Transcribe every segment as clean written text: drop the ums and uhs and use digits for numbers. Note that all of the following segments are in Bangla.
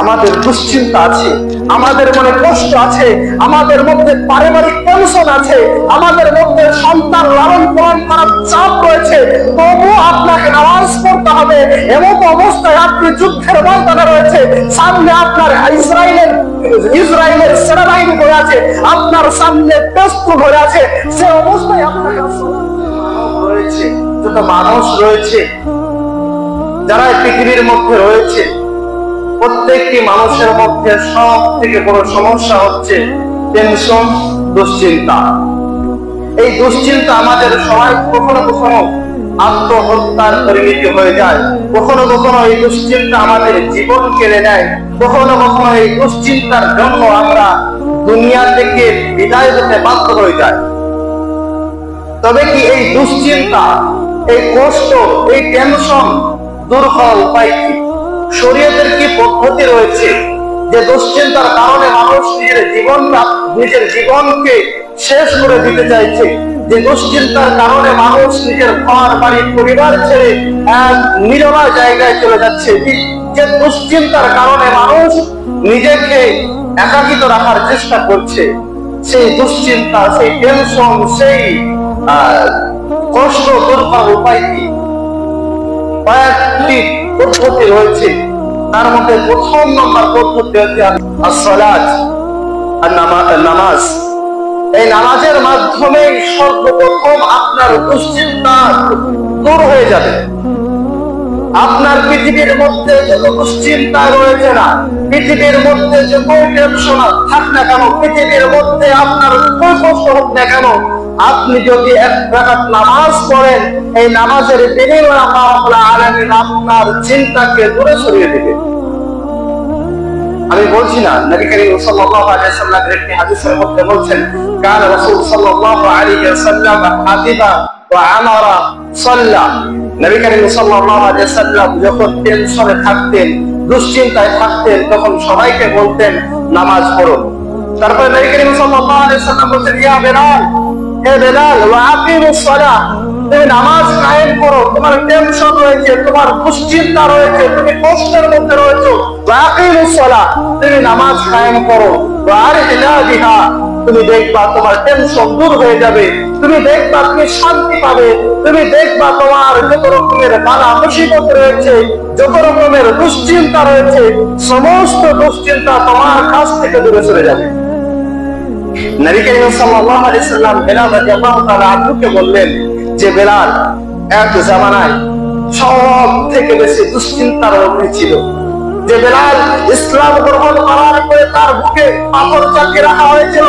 আমাদের দুশ্চিন্তা আছে, আমাদের মনে কষ্ট আছে, আমাদের মধ্যে পারিবারিক টেনশন আছে, আমাদের মধ্যে সন্তান লালন পালন করার চাপ রয়েছে, তবু আপনাকে নামাজ পড়তে হবে। এমন অবস্থায় আপনি যুদ্ধের ময়দানে রয়েছে, সামনে আপনার ইসরায়েলের সেনাবাহিনী হয়ে আছে, আপনার সামনে প্রস্তুত হয়ে আছে, সে অবস্থায় আপনার রয়েছে, যত মানুষ রয়েছে যারা পৃথিবীর মধ্যে রয়েছে, প্রত্যেকটি মানুষের মধ্যে সব থেকে বড় সমস্যা হচ্ছে টেনশন, দুশ্চিন্তা। এই দুশ্চিন্তা আমাদের সবাই কখনো কখনো আত্মহত্যার পরিণতি হয়ে যায়, কখনো কখনো এই দুশ্চিন্তা আমাদের জীবন কেড়ে নেয়, কখনো কখনো এই দুশ্চিন্তার জন্য আমরা দুনিয়া থেকে বিদায় হতে বাধ্য হয়ে যাই। তবে কি এই দুশ্চিন্তা, এই কষ্ট, এই টেনশন দূর হওয়ার উপায় কি? শরীয়তের কি পদ্ধতি রয়েছে যে দুশ্চিন্তার কারণে মানুষ নিজের জীবনকে শেষ করে দিতে চাইছে, যে দুশ্চিন্তার কারণে মানুষ নিজের ঘর বাড়ি পরিবার ছেড়ে এক নিরলা জায়গায় চলে যাচ্ছে, যে দুশ্চিন্তার কারণে মানুষ নিজেকে একাকিত রাখার চেষ্টা করছে, সেই দুশ্চিন্তা, সেই টেনশন, সেই কষ্ট দূর করার উপায় কি? কয়েকটি পদ্ধতি রয়েছে, তার মধ্যে প্রথম নম্বর পদ্ধতি হচ্ছে আসসালাত, নামাজ। এই নামাজের মাধ্যমে সর্বপ্রথম আপনার দুশ্চিন্তা দূর হয়ে যাবে। আপনার পৃথিবীর মধ্যে যত দুশ্চিন্তা রয়েছে না, পৃথিবীর মধ্যে যত টেনশন থাক না কেন, পৃথিবীর মধ্যে আপনার কোন কষ্ট হোক না কেন, আপনি যদি এক রাকাত নামাজ পড়েন, এই নামাজের বিনিময়ে আল্লাহ রাব্বুল আলামিন আপনার চিন্তাকে দূরে সরিয়ে দিবেন। আমি বলছি না, নবী করিম সাল্লাল্লাহু আলাইহি ওয়াসাল্লাম একটি হাদিসের মধ্যে বলছেন, কান রাসূল সাল্লাল্লাহু আলাইহি ওয়াসাল্লাম হাদিবা ওয়া আমারা সাল্লা। নবী করিম সাল্লাল্লাহু আলাইহি ওয়াসাল্লাম যখন টেনশনে থাকতেন, দুশ্চিন্তায় থাকতেন, তখন সবাইকে বলতেন নামাজ পড়ো। তারপরে নবী করিম সাল্লাল্লাহু আলাইহি ওয়াসাল্লাম বলতেন, ইয়া বেলাল, হে বেলাল, ওয়া আকিমুস সালাহ, তুমি নামাজ কায়েম করো। তোমার টেনশন রয়েছে, তোমার দুশ্চিন্তা রয়েছে, তুমি কষ্টের মধ্যে রয়েছো, ওয়া আকিমুস সালাহ, তুমি নামাজ কায়েম করো। ওয়া আরহিনা বিহা, তুমি দেখবা তোমার টেনশন দূর হয়ে যাবে, তুমি দেখবা তুমি শান্তি পাবে, তুমি দেখবা তোমার যত রকমের বালা মুসিবত রয়েছে, যত রকমের দুশ্চিন্তা রয়েছে, সমস্ত দুশ্চিন্তা তোমার কাছ থেকে দূরে চলে যাবে। নবী করিম সাল্লাল্লাহু আলাইহি সাল্লাম বেলাল রাদিয়াল্লাহু তাআলা আনহুকে বললেন যে বেলাল এক জামানায় সব থেকে বেশি দুশ্চিন্তার মধ্যে ছিল, যে বেলাল ইসলাম গ্রহণ করার পরে তার বুকে পাথর চাপিয়ে রাখা হয়েছিল,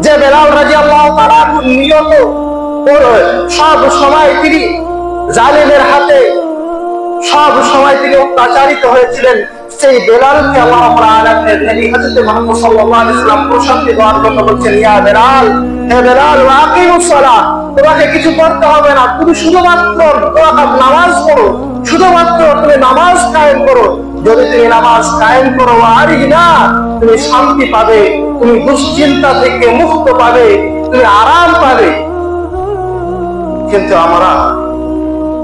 যে বেলাল রাদিয়াল্লাহু তাআলা নিয়ত সব সময় তিনি জালিমের হাতে সব সময় তিনি অত্যাচারিত হয়েছিলেন, সেই বেলালকে আল্লাহ রাব্বুল আলামিন নবী হযরত মুহাম্মদ সাল্লাল্লাহু আলাইহি ওয়াসাল্লাম প্রশান্তি দেওয়ার জন্য বলছেন, ইয়া বেলাল, হে বেলাল, ওয়াকিমুস সালাহ, তোমাকে কিছু করতে হবে না, তুমি শুধুমাত্র নামাজ পড়ো, শুধুমাত্র তুমি নামাজ কায়েম করো। যদি তুমি নামাজ কায়েম করো, আরিনা, তুমি শান্তি পাবে, তুমি দুশ্চিন্তা থেকে মুক্ত পাবে, তুমি আরাম পাবে। কিন্তু আমরা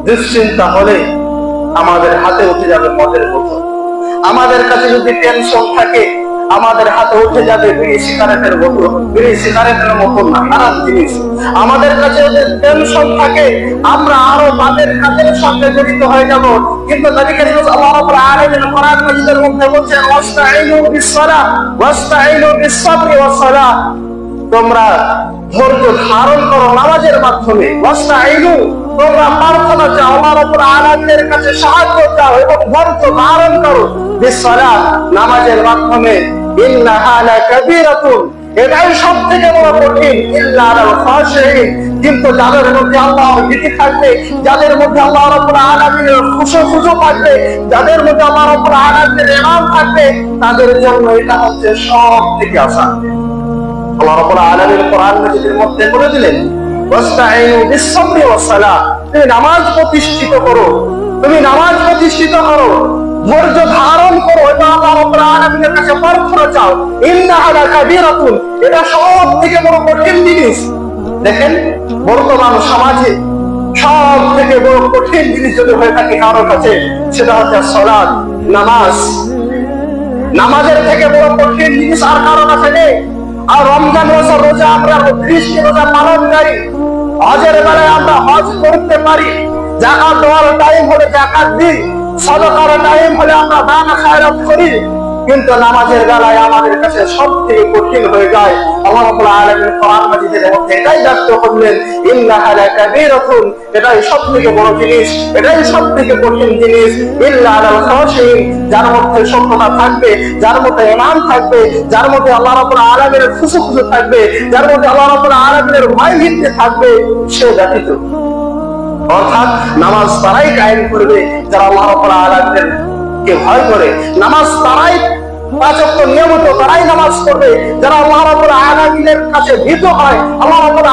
দুশ্চিন্তা হলে আমাদের হাতে উঠে যাবে মদের বোতল, আমাদের কাছে যদি টেনশন থাকে আমাদের হাতে উঠে যাবে বিড়ি সিগারেটের বোতল, বিড়ি সিগারেটের মতন না, খারাপ জিনিস। আমাদের কাছে যদি টেনশন থাকে আমরা আরো বাদের কাজের সঙ্গে জড়িত হয়ে যাব। কিন্তু নবী করিম আল্লাহ রাব্বুল আলামিন কোরআন মাজিদের মধ্যে বলছেন, ওয়াস্তাঈনু বিস-সালাহ ওয়াস্তাঈনু বিস-সাবরি ওয়াস-সালাহ, তোমরা ধৈর্য ধারণ করো নামাজের মাধ্যমে, ওয়াস্তাঈনু, তোমরা প্রার্থনা চাও, আল্লাহ রাব্বুল আলামিনের কাছে সাহায্য চাও এবং ধৈর্য ধারণ করো বিস-সালাহ, নামাজের মাধ্যমে। ইন্নাহা লাকাবীরাতুন, এটাই সবথেকে বড় কঠিন, ইল্লা আলাল খাশিঈন, কিন্তু যাদের মধ্যে আল্লাহর ভীতি থাকবে, যাদের মধ্যে আল্লাহ রাব্বুল আলামিনের খুশু থাকবে, যাদের মধ্যে আল্লাহ রাব্বুল আলামিনের ইমান থাকবে, তাদের জন্য এটা হচ্ছে সবথেকে আসান। আল্লাহ রাব্বুল আলামিন কোরআন মাজিদের মধ্যে বলে দিলেন, ওয়াস্তাঈনু বিস-সাবরি ওয়াস-সালাহ, তুমি নামাজ প্রতিষ্ঠিত করো, তুমি নামাজ প্রতিষ্ঠিত করো, ধৈর্য ধারণ করো এবং আল্লাহ রাব্বুল আলামিনের কাছে প্রার্থনা চাও। ইন্নাহা লাকাবীরাতুন, এটা সবথেকে বড় কঠিন জিনিস। দেখেন বর্তমান সমাজে সব থেকে বড় কঠিন জিনিস যদি হয়ে থাকে কারোর কাছে, সেটা হচ্ছে সালাত, নামাজ। নামাজের থেকে বড় কঠিন জিনিস আর কারণ আছে নেই। আর রমজান মাসের রোজা আমরা 30টি রোজা পালনকারী, হজের বেলায় আমরা হজ করতে পারি, যাকাত দেওয়ার টাইম হলে যাকাত দিই, সাদাকার টাইম হলে আমরা দান খায়রাত করি, কিন্তু নামাজের বেলায় আমাদের কাছে সবথেকে কঠিন হয়ে যায়। আল্লাহ রাব্বুল আলামিন কোরআন মাজিদের মধ্যে এটাই ব্যক্ত করলেন, ইন্নাহা লাকাবীরাতুন, এটাই সবথেকে বড় জিনিস, এটাই সবথেকে কঠিন জিনিস, ইল্লা আলাল খাশিঈন, যার মধ্যে সত্যতা থাকবে, যার মধ্যে ঈমান থাকবে, যার মধ্যে আল্লাহ রাব্বুল আলামিনের খুশু থাকবে, যার মধ্যে আল্লাহ রাব্বুল আলামিনের ভয় ভীতি থাকবে, সে ব্যতীত। অর্থাৎ নামাজ তারাই কায়েম করবে যারা আল্লাহ রাব্বুল আলামিনের কে ভয় করে। নামাজ তারাই 5 ওয়াক্ত নিয়মিত তারাই নামাজ পড়বে যারা আল্লাহ রাব্বুল আলামিনের কাছে ভীত হয়, আল্লাহ রাব্বুল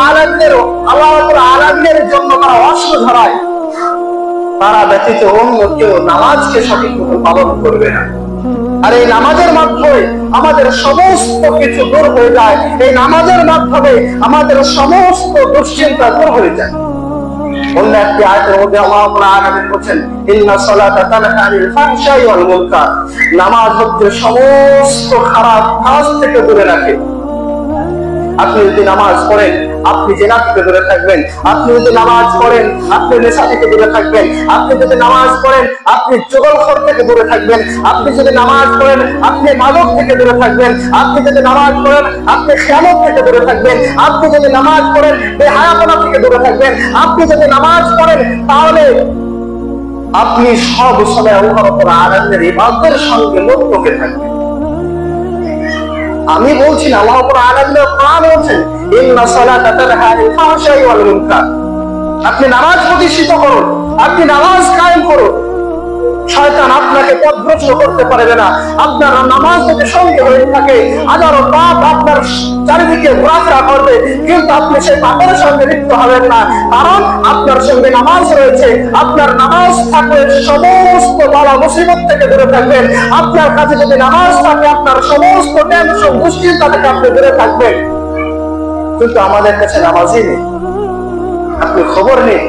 আলামিনের জন্য তারা অশ্রু ঝরায়। তারা ব্যতীত অন্য কেউ নামাজকে সঠিকভাবে পালন করবে না। আর এই নামাজের মাধ্যমে আমাদের সমস্ত কিছু দূর হয়ে যায়, এই নামাজের মাধ্যমে আমাদের সমস্ত দুশ্চিন্তা দূর হয়ে যায়। অন্য একটি আয়াতের মধ্যে আল্লাহ রাব্বুল আলামিন বলেন, ইন্না সালাতা তানহা আনিল ফাহশাই ওয়াল মুনকার, নামাজ হচ্ছে সমস্ত খারাপ কাজ থেকে দূরে রাখে। আপনি যদি নামাজ পড়েন আপনি জিনা থেকে দূরে থাকবেন, আপনি যদি নামাজ পড়েন আপনি নেশা থেকে দূরে থাকবেন, আপনি যদি নামাজ পড়েন আপনি চুগলখোর থেকে দূরে থাকবেন, আপনি যদি নামাজ পড়েন আপনি মাদক থেকে দূরে থাকবেন, আপনি যদি নামাজ পড়েন আপনি খেয়ানত থেকে দূরে থাকবেন, আপনি যদি নামাজ পড়েন বেহায়াপনা থেকে দূরে থাকবেন, আপনি যদি নামাজ পড়েন তাহলে আপনি সব সময় আল্লাহ রাব্বুল আলামিনের ইবাদতের সঙ্গে মত্ত হয়ে থাকবেন। আমি বলছি না, আল্লাহ রাব্বুল আলামিন কোরআনে বলেন, ইন্না সালাতা তানহা আনিল ফাহশাই ওয়াল মুনকার। আপনি নামাজ প্রতিষ্ঠিত করুন, আপনি নামাজ কায়েম করুন, শয়তান আপনাকে পথভ্রষ্ট করতে পারবে না। আপনার নামাজ যদি সঙ্গে হয়ে থাকে হাজারো পাপ আপনার চারিদিকে ঘোরাফেরা করবে, কিন্তু আপনি সেই পাপের সঙ্গে লিপ্ত হবেন না, কারণ আপনার সঙ্গে নামাজ রয়েছে। আপনার নামাজ থাকলে সমস্ত বালা মুসিবত থেকে দূরে থাকবেন। আপনার কাছে যদি নামাজ থাকে আপনার সমস্ত টেনশন দুশ্চিন্তা থেকে আপনি দূরে থাকবেন। কিন্তু আমাদের কাছে নামাজই নেই, আপনি খবর নেই।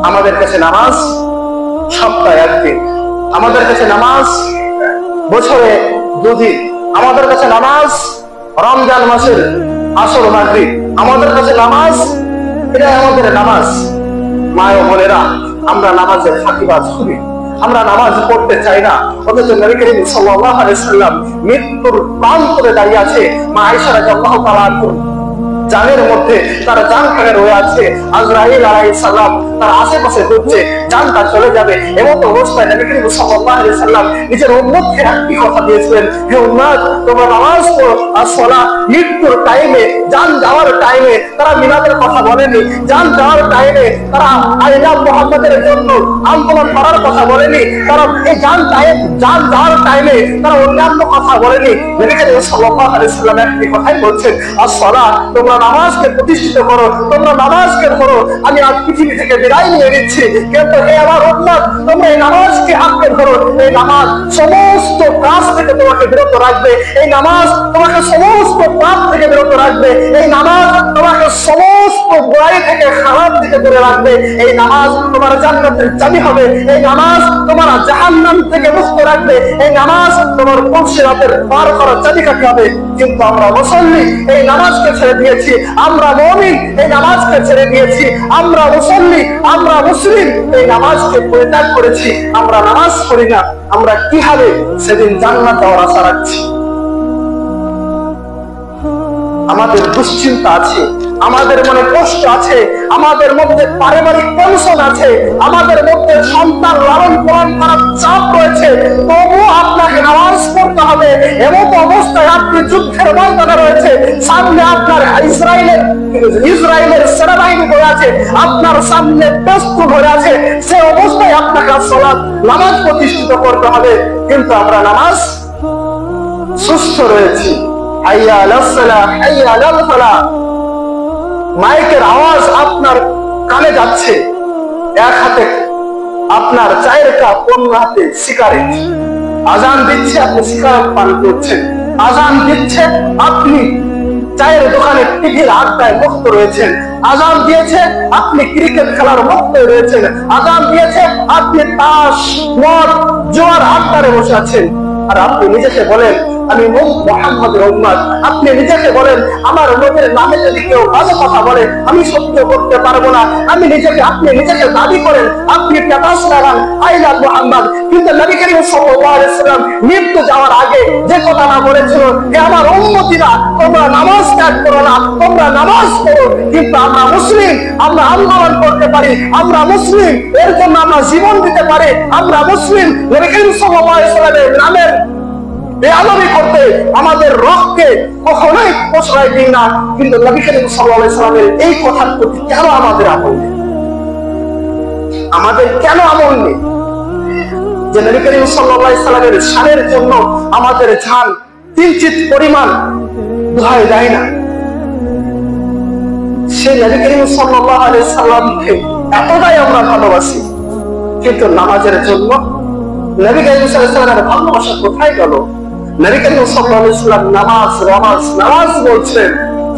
আমাদের কাছে নামাজ সপ্তাহে 1 দিন, আমাদের কাছে নামাজ বছরে 2 দিন, আমাদের কাছে নামাজ রমজান মাসের আসর মাগরিব, আমাদের কাছে নামাজ এটা আমাদের নামাজ। মা ও বোনেরা, আমরা নামাজের ফাঁকিবাজ খুবই, আমরা নামাজ পড়তে চাই না, অথচ নবী করিম সাল্লাল্লাহু আলাইহি সাল্লাম মৃত্যুর প্রান্তরে দাঁড়িয়ে আছে। মা আয়েশা রাদিয়াল্লাহু তাআলা আনহা জানের মধ্যে তার জান খানে রয়ে আছে, আজরাইল আলাইহিস সালাম তার আশেপাশে ঘুরছে, জানটা চলে যাবে। এমন অবস্থায় নবী করিম সাল্লাল্লাহু আলাইহি সাল্লাম নিজের উম্মতকে একটি কথা দিয়েছিলেন, হে উম্মত তোমরা নামাজ পড়ো। আর সালাত মৃত্যুর টাইমে, জান যাওয়ার টাইমে তারা মিলাদের কথা বলেনি, জান যাওয়ার টাইমে তারা আইলা মুহাম্মাদের জন্য আন্দোলন করার কথা বলেনি, তারা এই জান যাওয়ার টাইমে তারা অন্যান্য কথা বলেনি। নবী করিম সাল্লাল্লাহু আলাইহি সাল্লাম একটি কথাই বলছেন, আর সালাত তোমরা নামাজকে প্রতিষ্ঠিত করো, তোমরা নামাজকে ধরো। আমি আজ পৃথিবী থেকে বিদায় নিয়ে নিচ্ছি, কিন্তু হে আমার উম্মত তোমরা এই নামাজকে আঁকড়ে ধরো। এই নামাজ সমস্ত কাজ থেকে তোমাকে বিরত রাখবে, এই নামাজ তোমাকে সমস্ত পাপ থেকে বিরত রাখবে, এই নামাজ তোমাকে সমস্ত বুরাই থেকে খারাপ থেকে দূরে রাখবে, এই নামাজ তোমার জান্নাতের চাবি হবে, এই নামাজ তোমার জাহান্নাম থেকে মুক্ত রাখবে, এই নামাজ তোমার পুরসিরাতের পার করার চাবিকাঠি হবে। কিন্তু আমরা মুসল্লি এই নামাজকে ছেড়ে দিয়েছি, আমরা মুমিন এই নামাজকে ছেড়ে দিয়েছি, আমরা মুসল্লি, আমরা মুসলিম এই নামাজকে পরিত্যাগ করেছি, আমরা নামাজ পড়ি না। আমরা কিভাবে সেদিন জান্নাত পাওয়ার আশা রাখছি? আমাদের দুশ্চিন্তা আছে, আমাদের মনে কষ্ট আছে, আমাদের মধ্যে পারিবারিক টেনশন আছে, আমাদের মধ্যে সন্তান লালন পালন করার চাপ রয়েছে, তবু আপনাকে নামাজ পড়তে হবে। এমন অবস্থায় আপনি যুদ্ধের ময়দানে রয়েছে, সামনে আপনার ইসরায়েলের সেনাবাহিনী ধরে আছে, আপনার সামনে প্রস্তুত হয়ে আছে, সে অবস্থায় আপনাকে সালাত নামাজ প্রতিষ্ঠিত করতে হবে। কিন্তু আমরা নামাজ সুস্থ রয়েছি, হাইয়া আলাস সালাহ, হাইয়া আলাল ফালাহ, মাইকের আওয়াজ আপনার কানে যাচ্ছে, এক হাতে আপনার চায়ের কাপ, অন্য হাতে সিগারেট, আজান দিচ্ছে আপনি সিগারেট পান করছেন, আজান দিচ্ছে আপনি চায়ের দোকানে টিকির আড্ডায় মুক্ত রয়েছেন, আজান দিয়েছে আপনি ক্রিকেট খেলার মুক্ত রয়েছেন, আজান দিয়েছে আপনি তাস মদ জুয়ার আড্ডায় বসে আছেন। আর আপনি নিজেকে বলেন আমি মুহাম্মদের উম্মত। আপনি নিজেকে বলেন আমার নবীর নামে যদি কেউ বাজে কথা বলে আমি সহ্য করতে পারবো না। আপনি নিজেকে দাবি করেন আপনি স্ট্যাটাস লাগান আই লাভ মুহাম্মদ, কিন্তু নবী করিম সাল্লাল্লাহু আলাইহি ওয়াসাল্লাম মৃত্যু যাওয়ার আগে যে কথাটা বলেছিল যে আমার উম্মতিরা তোমরা নামাজ ত্যাগ করো না, তোমরা নামাজ পড়ো। কিন্তু আমরা মুসলিম, আমরা আন্দোলন করতে পারি, আমরা মুসলিম, এর জন্য আমরা জীবন দিতে পারি, আমরা মুসলিম। নবী করিম সাল্লাল্লাহু আলাইহি ওয়াসাল্লামের নামের বেয়াদবি করতে আমাদের রক্তকে কখনোই প্রশ্রয় দিই না, কিন্তু নবী করিম সাল্লাল্লাহু আলাইহি ওয়াসাল্লামের এই কথার প্রতি কেন আমাদের আমল নেই? আমাদের কেন আমল নেই যে নবী করিম সাল্লাল্লাহু আলাইহি ওয়াসাল্লামের শানের জন্য আমাদের জান কিঞ্চিত পরিমাণ দোহাই যায় না? সেই নবী করিম সাল্লাল্লাহু আলাইহি ওয়াসাল্লামকে এতটাই আমরা ভালোবাসি, কিন্তু নামাজের জন্য নবী করিম সাল্লাল্লাহু আলাইহি ওয়াসাল্লামের ভালোবাসা কোথায় গেল? নবী করিম সাল্লাল্লাহু আলাইহি ওয়াসাল্লাম নামাজ বলছেন,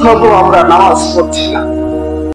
তবু আমরা নামাজ পড়ছি না।